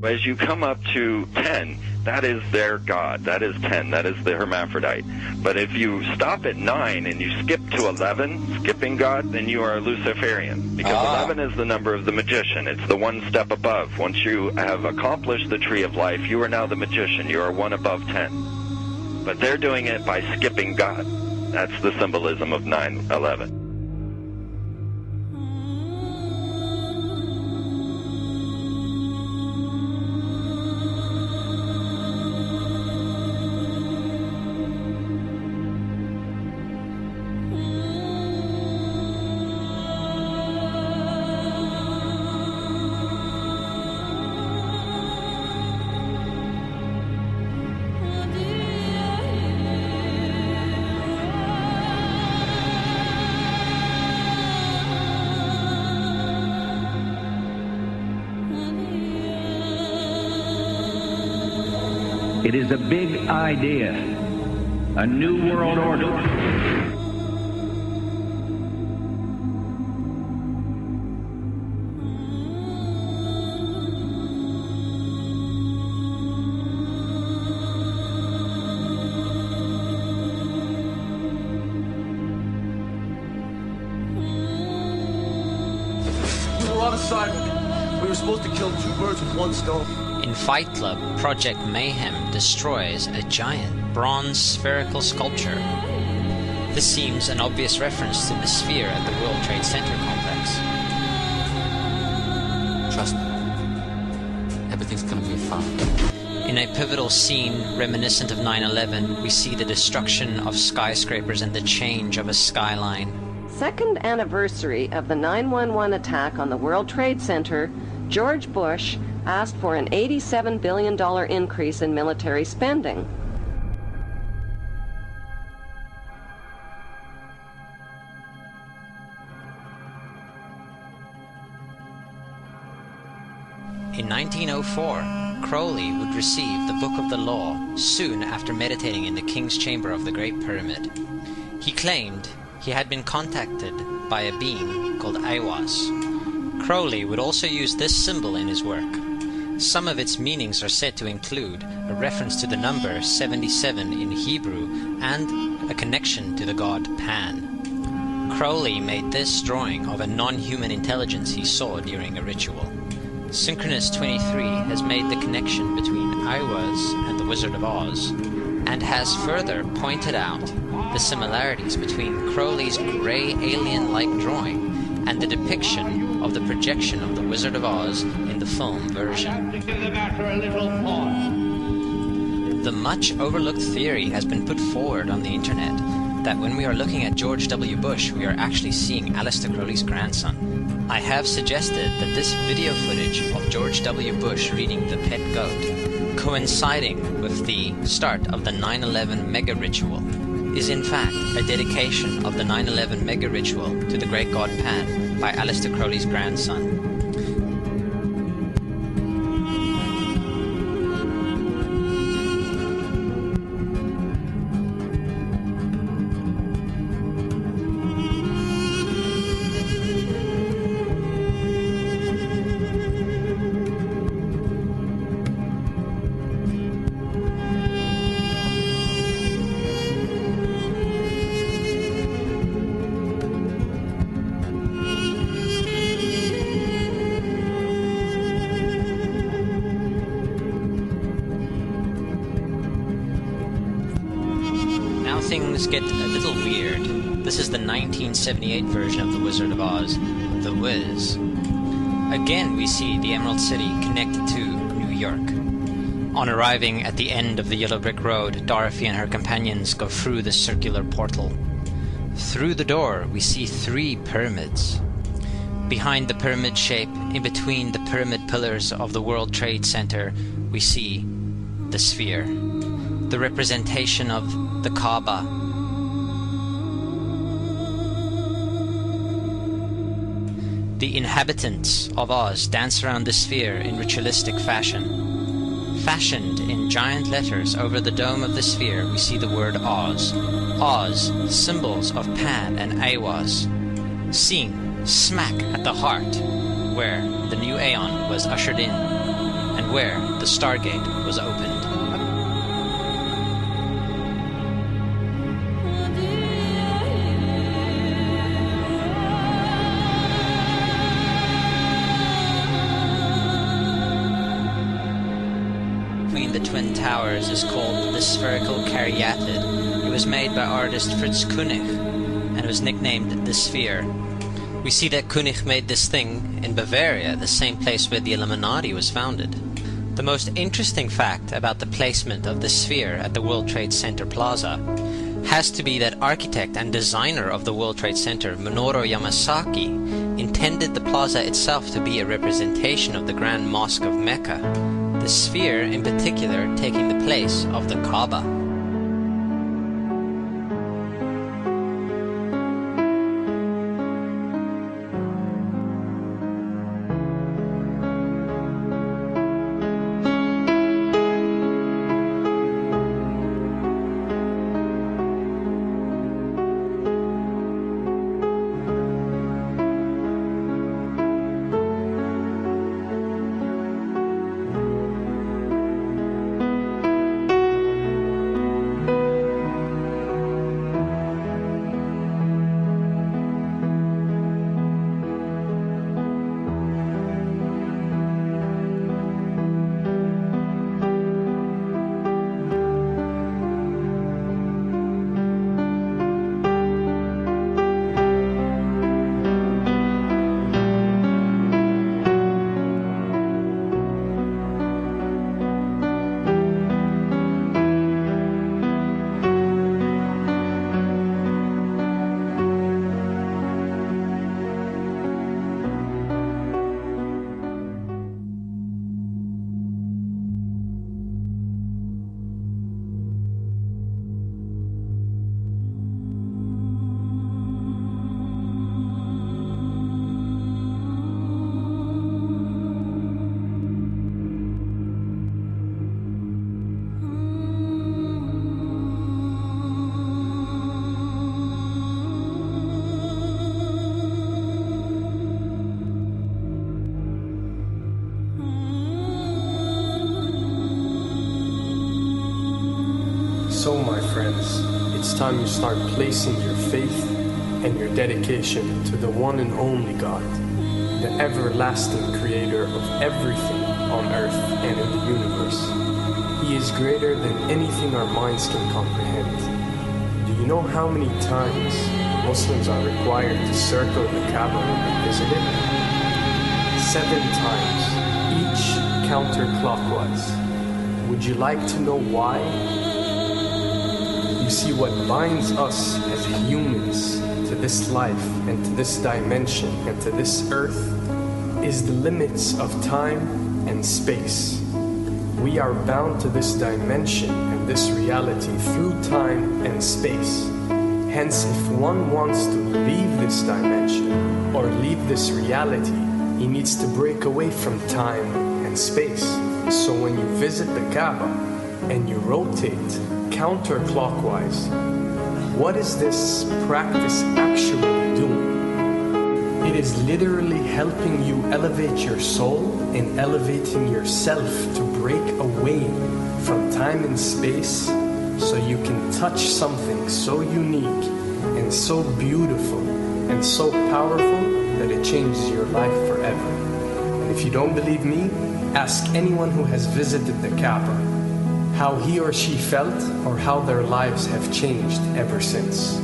As you come up to 10, that is their god. That is 10. That is the hermaphrodite. But if you stop at 9 and you skip to 11, skipping God, then you are a Luciferian. Because 11 is the number of the magician. It's the one step above. Once you have accomplished the tree of life, you are now the magician. You are one above 10. But they're doing it by skipping God. That's the symbolism of 9/11. It is a big idea, a new world order. We were on assignment. We were supposed to kill 2 birds with 1 stone. In Fight Club, Project Mayhem destroys a giant bronze spherical sculpture. This seems an obvious reference to the sphere at the World Trade Center complex. Trust me. Everything's gonna be fine. In a pivotal scene reminiscent of 9/11, we see the destruction of skyscrapers and the change of a skyline. Second anniversary of the 9/11 attack on the World Trade Center, George Bush asked for an $87 billion increase in military spending. In 1904, Crowley would receive the Book of the Law soon after meditating in the King's Chamber of the Great Pyramid. He claimed he had been contacted by a being called Aiwass. Crowley would also use this symbol in his work. Some of its meanings are said to include a reference to the number 77 in Hebrew and a connection to the god Pan. Crowley made this drawing of a non-human intelligence he saw during a ritual. Synchronous 23 has made the connection between Aiwass and the Wizard of Oz, and has further pointed out the similarities between Crowley's grey alien-like drawing and the depiction of the projection of the Wizard of Oz in the film version. The much overlooked theory has been put forward on the internet that when we are looking at George W. Bush, we are actually seeing Aleister Crowley's grandson. I have suggested that this video footage of George W. Bush reading The Pet Goat, coinciding with the start of the 9/11 mega ritual, is in fact a dedication of the 9/11 mega ritual to the great god Pan by Aleister Crowley's grandson. Things get a little weird. This is the 1978 version of The Wizard of Oz, The Wiz. Again, we see the Emerald City connected to New York. On arriving at the end of the Yellow Brick Road, Dorothy and her companions go through the circular portal. Through the door, we see 3 pyramids. Behind the pyramid shape, in between the pyramid pillars of the World Trade Center, we see the sphere, the representation of the Kaaba. The inhabitants of Oz dance around the sphere in ritualistic fashion. Fashioned in giant letters over the dome of the sphere, we see the word Oz. Oz, symbols of Pan and Aiwass, seen smack at the heart where the new Aeon was ushered in. and where the Stargate was opened. Between the Twin Towers is called the Spherical Caryatid. It was made by artist Fritz Koenig and was nicknamed the Sphere. We see that Koenig made this thing in Bavaria, the same place where the Illuminati was founded. The most interesting fact about the placement of the Sphere at the World Trade Center Plaza has to be that architect and designer of the World Trade Center, Minoru Yamasaki, intended the plaza itself to be a representation of the Grand Mosque of Mecca, the Sphere in particular taking the place of the Kaaba. So, my friends, it's time you start placing your faith and your dedication to the one and only God, the everlasting creator of everything on earth and in the universe. He is greater than anything our minds can comprehend. Do you know how many times Muslims are required to circle the Kaaba and visit it? 7 times, each counterclockwise. Would you like to know why? You see, what binds us as humans to this life and to this dimension and to this earth is the limits of time and space. We are bound to this dimension and this reality through time and space. Hence, if one wants to leave this dimension or leave this reality, he needs to break away from time and space. So when you visit the Kaaba and you rotate counterclockwise, what is this practice actually doing? It is literally helping you elevate your soul and elevating yourself to break away from time and space so you can touch something so unique and so beautiful and so powerful that it changes your life forever. And if you don't believe me, ask anyone who has visited the Kaaba how he or she felt or how their lives have changed ever since.